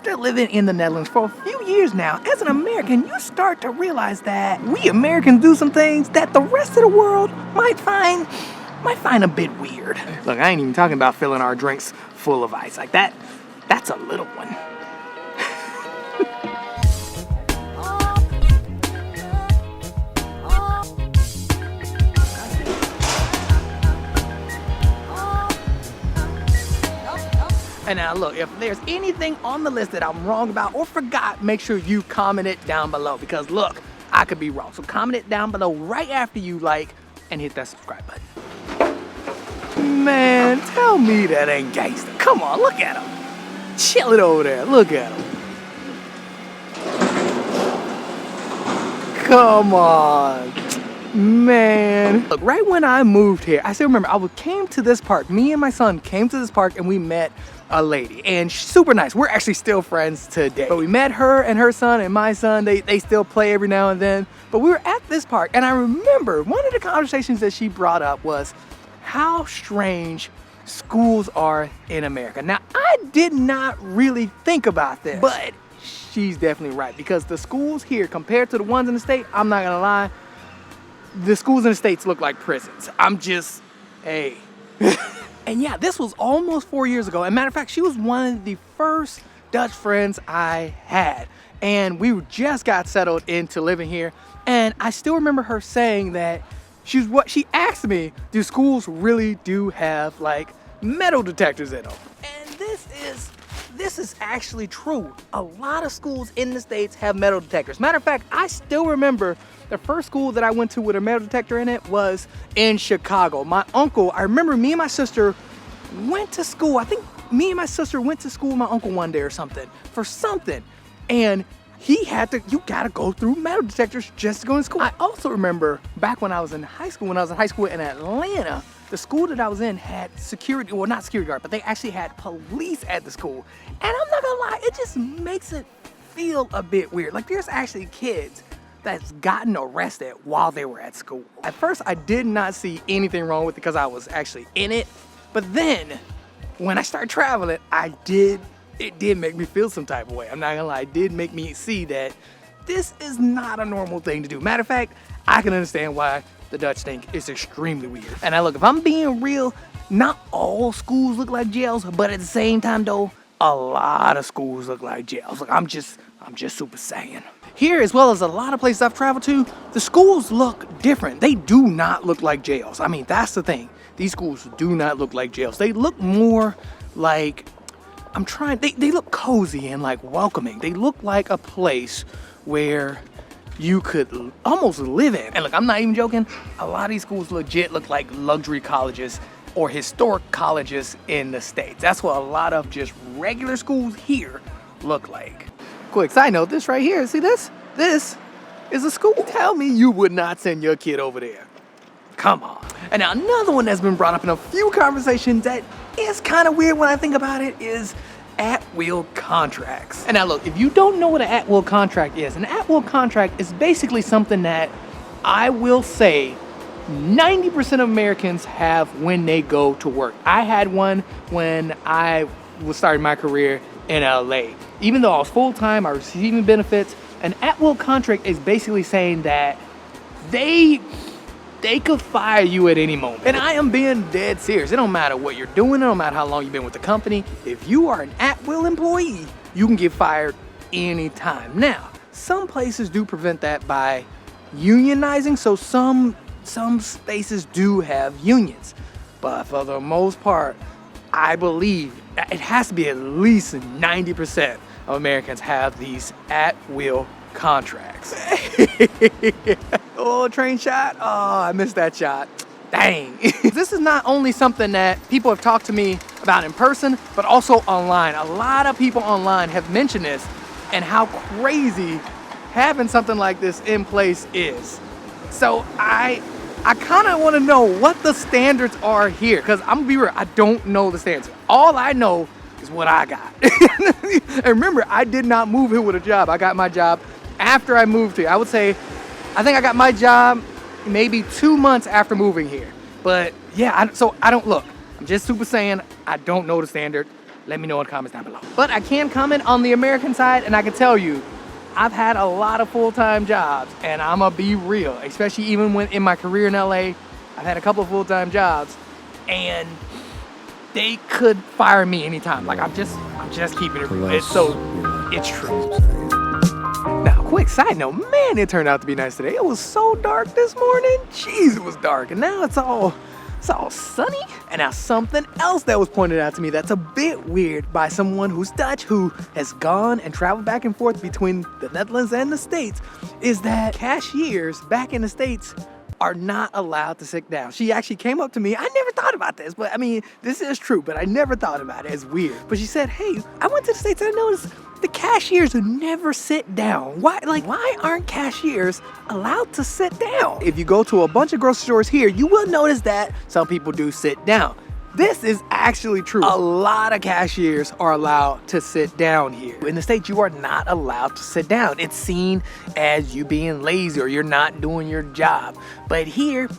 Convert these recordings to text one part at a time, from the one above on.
after living in the Netherlands for a few years now, as an American, you start to realize that we Americans do some things that the rest of the world might find a bit weird. Look, I ain't even talking about filling our drinks full of ice. Like that's a little one. And now look, if there's anything on the list that I'm wrong about or forgot, make sure you comment it down below, because look, I could be wrong. So comment it down below right after you like and hit that subscribe button. Man, tell me that ain't gangster. Come on, look at him. Chill it over there, look at him. Come on. Man. Look, right when I moved here, I still remember came to this park. Me and my son came to this park and we met a lady, and she's super nice. We're actually still friends today. But we met her and her son and my son. They still play every now and then. But we were at this park, and I remember one of the conversations that she brought up was how strange schools are in America. Now, I did not really think about this, but she's definitely right, because the schools here compared to the ones in the state, I'm not gonna lie, the schools in the States look like prisons. I'm just, hey. And yeah, this was almost 4 years ago. As a matter of fact, she was one of the first Dutch friends I had. And we just got settled into living here. And I still remember her saying that she asked me, do schools really do have like metal detectors in them? And this is actually true. A lot of schools in the States have metal detectors. Matter of fact, I still remember the first school that I went to with a metal detector in it was in Chicago. My uncle, I remember me and my sister went to school. I think me and my sister went to school with my uncle one day or something, for something. And you gotta go through metal detectors just to go to school. I also remember back when I was in high school in Atlanta, the school that I was in had security, well, not security guard, but they actually had police at the school. And I'm not gonna lie, it just makes it feel a bit weird. Like, there's actually kids that's gotten arrested while they were at school. At first, I did not see anything wrong with it because I was actually in it. But then, when I started traveling, it did make me feel some type of way. I'm not gonna lie, it did make me see that this is not a normal thing to do. Matter of fact, I can understand why the Dutch think it's extremely weird. And now look, if I'm being real, not all schools look like jails, but at the same time though, a lot of schools look like jails. Look, I'm just super saying. Here, as well as a lot of places I've traveled to, the schools look different. They do not look like jails. I mean, that's the thing. These schools do not look like jails. They look more like, they look cozy and like welcoming. They look like a place where you could almost live in. And look, I'm not even joking. A lot of these schools legit look like luxury colleges or historic colleges in the States. That's what a lot of just regular schools here look like. Quick side note, this right here, see this? This is a school. Tell me you would not send your kid over there. Come on. And now another one that's been brought up in a few conversations that is kind of weird when I think about it is at-will contracts. And now look, if you don't know what an at-will contract is, an at-will contract is basically something that I will say 90% of Americans have when they go to work. I had one when I was starting my career in LA. Even though I was full-time, I was receiving benefits, an at-will contract is basically saying that they could fire you at any moment. And I am being dead serious. It don't matter what you're doing, it don't matter how long you've been with the company. If you are an at-will employee, you can get fired anytime. Now, some places do prevent that by unionizing, so some spaces do have unions. But for the most part, I believe it has to be at least 90% of Americans have these at-will contracts. Oh, train shot. Oh, I missed that shot. Dang. This is not only something that people have talked to me about in person, but also online. A lot of people online have mentioned this and how crazy having something like this in place is. So I kind of want to know what the standards are here, because I'm gonna be real, I don't know the standards. All I know is what I got. And remember, I did not move here with a job. I got my job after I moved here. I would say, I think I got my job maybe 2 months after moving here. But yeah, so I don't look. I'm just super saying, I don't know the standard. Let me know in the comments down below. But I can comment on the American side, and I can tell you, I've had a lot of full-time jobs, and I'ma be real, especially even when in my career in LA, I've had a couple of full-time jobs, and they could fire me anytime. Like, I'm just keeping it real. It's true. Now, quick side note, man, it turned out to be nice today. It was so dark this morning. Jeez, it was dark, and now it's all sunny. And now something else that was pointed out to me that's a bit weird by someone who's Dutch, who has gone and traveled back and forth between the Netherlands and the States, is that cashiers back in the States are not allowed to sit down. She actually came up to me. I never thought about this, but I mean, this is true, but I never thought about it. It's weird. But she said, hey, I went to the States and I noticed the cashiers never sit down. Why aren't cashiers allowed to sit down? If you go to a bunch of grocery stores here, you will notice that some people do sit down. This is actually true. A lot of cashiers are allowed to sit down here. In the States, you are not allowed to sit down. It's seen as you being lazy or you're not doing your job. But here,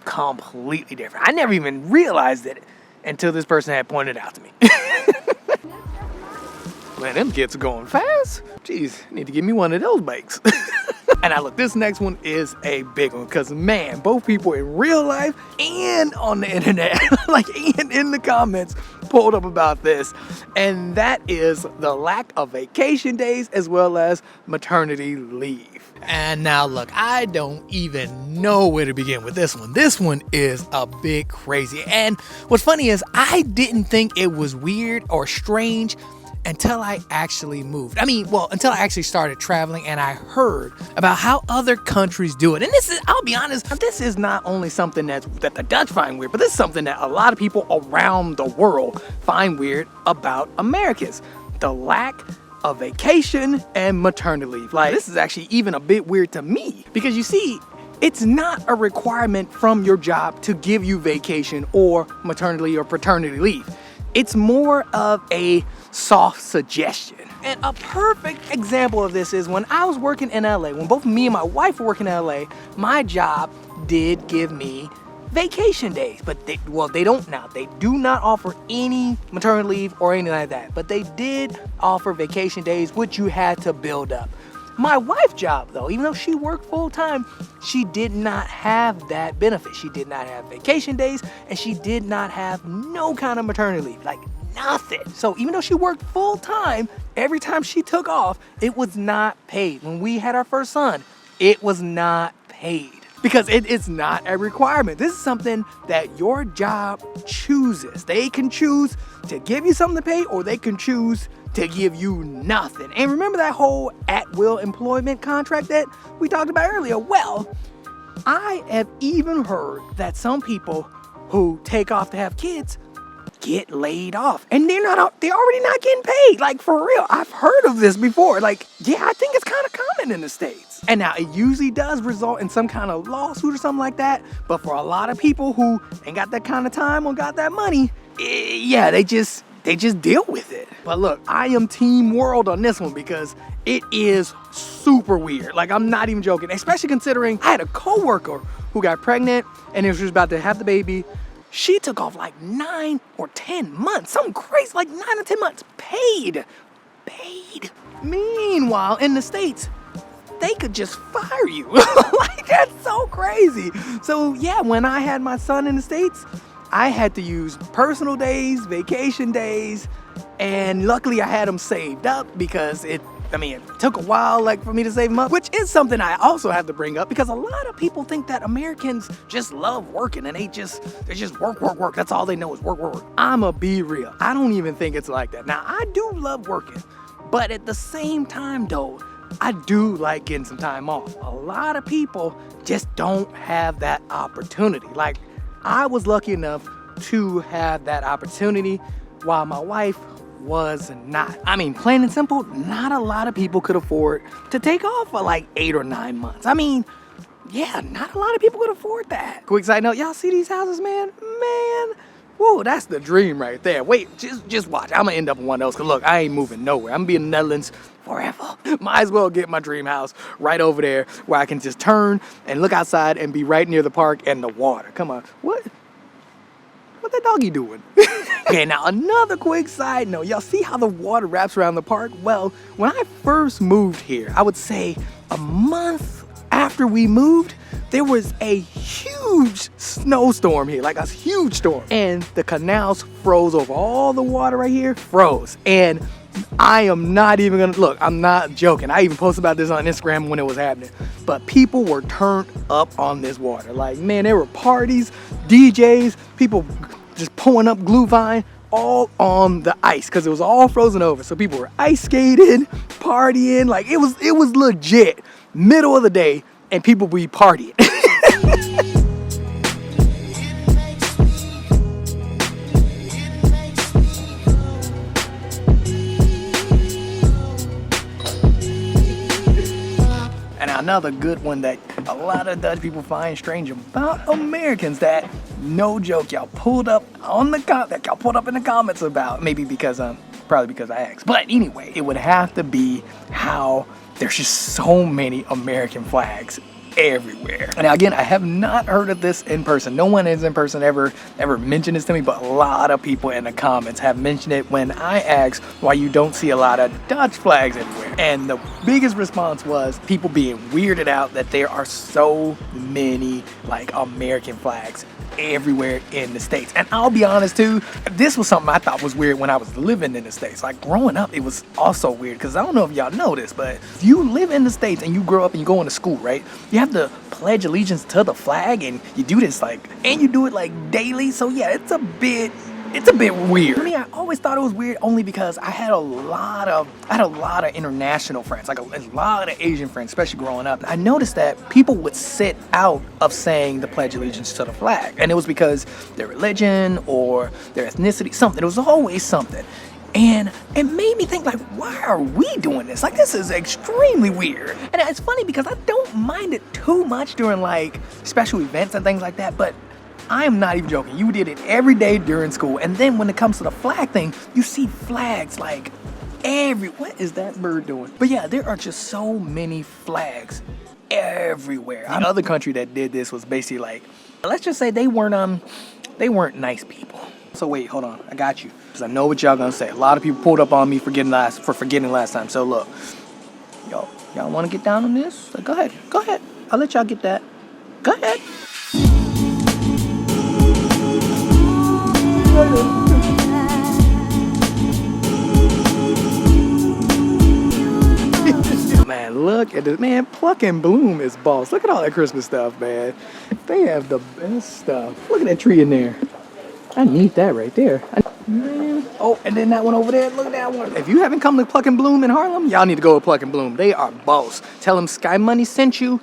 completely different. I never even realized it until this person had pointed out to me. Man, them kids are going fast. Jeez, need to give me one of those bikes. And now look, this next one is a big one, because man, both people in real life and on the internet, and in the comments, pulled up about this. And that is the lack of vacation days as well as maternity leave. And now look, I don't even know where to begin with this one. This one is a bit crazy. And what's funny is I didn't think it was weird or strange until I actually moved. Until I actually started traveling and I heard about how other countries do it. And this is, I'll be honest, this is not only something that the Dutch find weird, but this is something that a lot of people around the world find weird about Americans. The lack of vacation and maternity leave. Like, this is actually even a bit weird to me, because you see, it's not a requirement from your job to give you vacation or maternity or paternity leave. It's more of a soft suggestion. And a perfect example of this is when I was working in LA, when both me and my wife were working in LA, my job did give me vacation days, but they don't now. They do not offer any maternity leave or anything like that, but they did offer vacation days, which you had to build up. My wife's job, though, even though she worked full-time, she did not have that benefit. She did not have vacation days, and she did not have no kind of maternity leave, like nothing. So even though she worked full-time, every time she took off, it was not paid. When we had our first son, it was not paid, because it is not a requirement. This is something that your job chooses. They can choose to give you something to pay, or they can choose to give you nothing. And remember that whole at-will employment contract that we talked about earlier? Well, I have even heard that some people who take off to have kids get laid off, and they're already not getting paid. Like, for real, I've heard of this before. Like, yeah, I think it's kind of common in the States. And now it usually does result in some kind of lawsuit or something like that, but for a lot of people who ain't got that kind of time or got that money, yeah, they just deal with it. But look, I am team world on this one, because it is super weird. Like, I'm not even joking, especially considering I had a coworker who got pregnant and she was about to have the baby. She took off like 9 or 10 months, something crazy, like 9 or 10 months, paid. Meanwhile, in the States, they could just fire you. Like, that's so crazy. So yeah, when I had my son in the States, I had to use personal days, vacation days, and luckily I had them saved up, because it took a while for me to save them up, which is something I also have to bring up, because a lot of people think that Americans just love working and they just work. That's all they know is work. I'ma be real. I don't even think it's like that. Now, I do love working, but at the same time though, I do like getting some time off. A lot of people just don't have that opportunity. Like, I was lucky enough to have that opportunity while my wife was not. Plain and simple, not a lot of people could afford to take off for like 8 or 9 months. Yeah, not a lot of people could afford that. Quick side note, y'all see these houses, man? Whoa, that's the dream right there. Wait, just watch. I'm gonna end up in one of those, because look, I ain't moving nowhere. I'm gonna be in the Netherlands forever. Might as well get my dream house right over there, where I can just turn and look outside and be right near the park and the water. Come on, what what that doggy doing? Okay, now another quick side note. Y'all see how the water wraps around the park? Well, when I first moved here, I would say a month after we moved, there was a huge snowstorm here, like a huge storm. And the canals froze over. All the water right here froze. And I am not even gonna, look, I'm not joking. I even posted about this on Instagram when it was happening. But people were turned up on this water. Like, man, there were parties, DJs, people just pulling up Glühwein, all on the ice because it was all frozen over. So people were ice skating, partying, like it was legit. Middle of the day and people be partying. And another good one that a lot of Dutch people find strange about Americans, that no joke y'all pulled up in the comments about, maybe because probably because I asked, but anyway, it would have to be how there's just so many American flags everywhere. And now, again, I have not heard of this in person. No one is in person ever mentioned this to me, but a lot of people in the comments have mentioned it when I asked why you don't see a lot of Dutch flags everywhere. And the biggest response was people being weirded out that there are so many like American flags everywhere in the States. And I'll be honest too, this was something I thought was weird when I was living in the States. Like growing up, it was also weird because I don't know if y'all know this, but if you live in the States and you grow up and you go into school, right? You have to pledge allegiance to the flag, and you do this and you do it like daily. So yeah, it's a bit weird. For me, I always thought it was weird only because I had a lot of international friends, like a lot of Asian friends, especially growing up. I noticed that people would sit out of saying the Pledge of Allegiance to the flag, and it was because their religion or their ethnicity, something. It was always something. And it made me think, like, why are we doing this? Like, this is extremely weird. And it's funny because I don't mind it too much during like special events and things like that, but I am not even joking. You did it every day during school. And then when it comes to the flag thing, you see flags like what is that bird doing? But yeah, there are just so many flags everywhere. The other country that did this was basically like, let's just say they weren't nice people. So wait, hold on, I got you. Because I know what y'all gonna say. A lot of people pulled up on me for forgetting last time. So look, y'all wanna get down on this? So go ahead. I'll let y'all get that. Go ahead. Man, look at this. Man, Pluck and Bloom is boss. Look at all that Christmas stuff, man. They have the best stuff. Look at that tree in there. I need that right there. Man. Oh, and then that one over there. Look at that one. If you haven't come to Pluck and Bloom in Harlem, y'all need to go to Pluck and Bloom. They are boss. Tell them Sky Money sent you.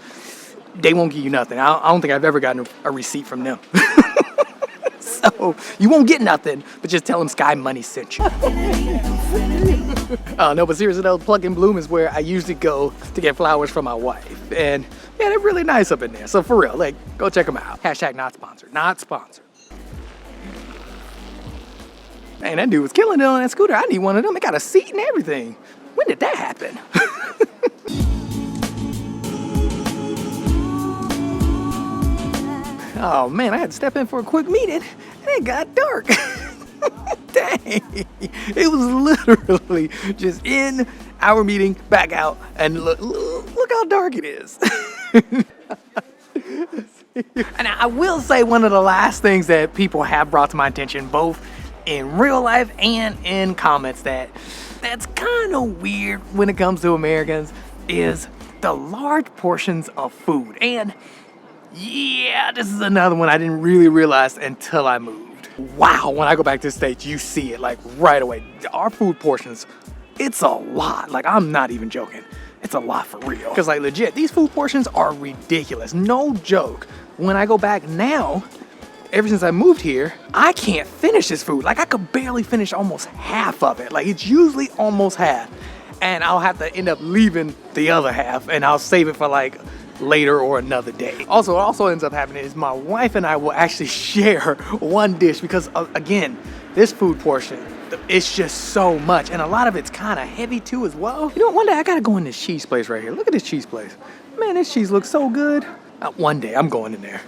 They won't give you nothing. I don't think I've ever gotten a receipt from them. So you won't get nothing, but just tell them Sky Money sent you. Oh no, but seriously though, Pluck and Bloom is where I usually go to get flowers for my wife. And yeah, they're really nice up in there. So for real, like, go check them out. Hashtag not sponsored. Not sponsored. Man, that dude was killing it on that scooter. I need one of them. It got a seat and everything. When did that happen? Oh man, I had to step in for a quick meeting and it got dark. Dang. It was literally just in our meeting, back out, and look how dark it is. And I will say one of the last things that people have brought to my attention, both in real life and in comments, that's kind of weird when it comes to Americans, is the large portions of food. And yeah, this is another one I didn't really realize until I moved. Wow, when I go back to the States, you see it like right away. Our food portions, it's a lot. Like, I'm not even joking. It's a lot for real. Because like legit, these food portions are ridiculous. No joke. When I go back now, ever since I moved here, I can't finish this food. Like, I could barely finish almost half of it. Like, it's usually almost half. And I'll have to end up leaving the other half, and I'll save it for like later or another day. Also, what also ends up happening is my wife and I will actually share one dish because, again, this food portion, it's just so much. And a lot of it's kind of heavy too as well. You know, one day I gotta go in this cheese place right here. Look at this cheese place. Man, this cheese looks so good. One day I'm going in there.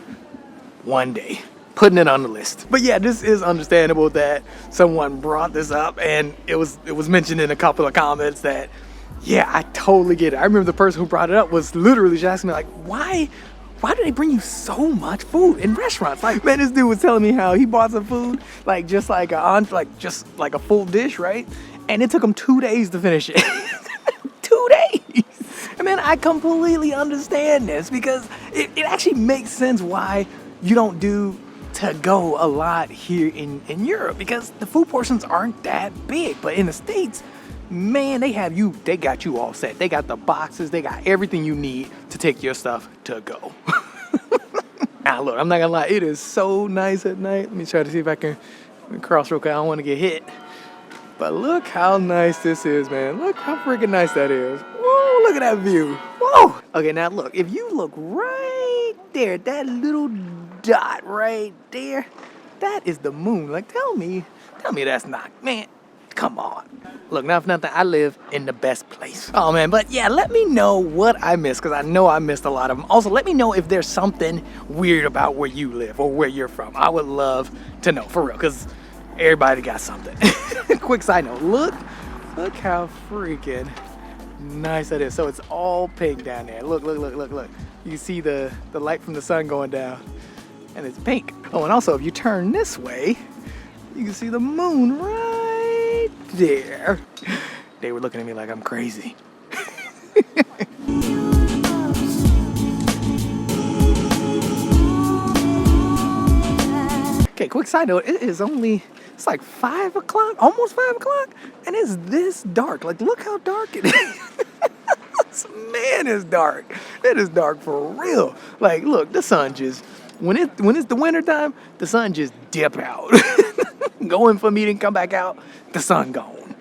One day. putting it on the list. But yeah, this is understandable that someone brought this up, and it was mentioned in a couple of comments that, yeah, I totally get it. I remember the person who brought it up was literally just asking me like, why do they bring you so much food in restaurants? Like, man, this dude was telling me how he bought some food, like just like a full dish, right? And it took him 2 days to finish it. 2 days. And man, I completely understand this because it actually makes sense why you don't do to go a lot here in Europe, because the food portions aren't that big. But in the States, man, they got you all set. They got the boxes, they got everything you need to take your stuff to go. Now look, I'm not gonna lie, it is so nice at night. Let me try to see if I can cross real quick. I don't want to get hit. But look how nice this is, man. Look how freaking nice that is. Whoa, look at that view. Whoa. Okay, now look, if you look right there, that little dot right there, that is the moon. Like, tell me that's not, man. Come on. Look, not for nothing, I live in the best place. Oh man, but yeah, let me know what I missed, because I know I missed a lot of them. Also, let me know if there's something weird about where you live or where you're from. I would love to know, for real, because everybody got something. Quick side note, look how freaking nice that is. So it's all pink down there. Look. You see the light from the sun going down, and it's pink. Oh, and also if you turn this way, you can see the moon right there. They were looking at me like I'm crazy. Okay, quick side note, it's like 5 o'clock, almost 5 o'clock, and it's this dark. Like, look how dark it is. Man, it's dark. It is dark for real. Like, look, the sun just, when it's the winter time, the sun just dip out. Go in for a meeting, come back out, the sun gone.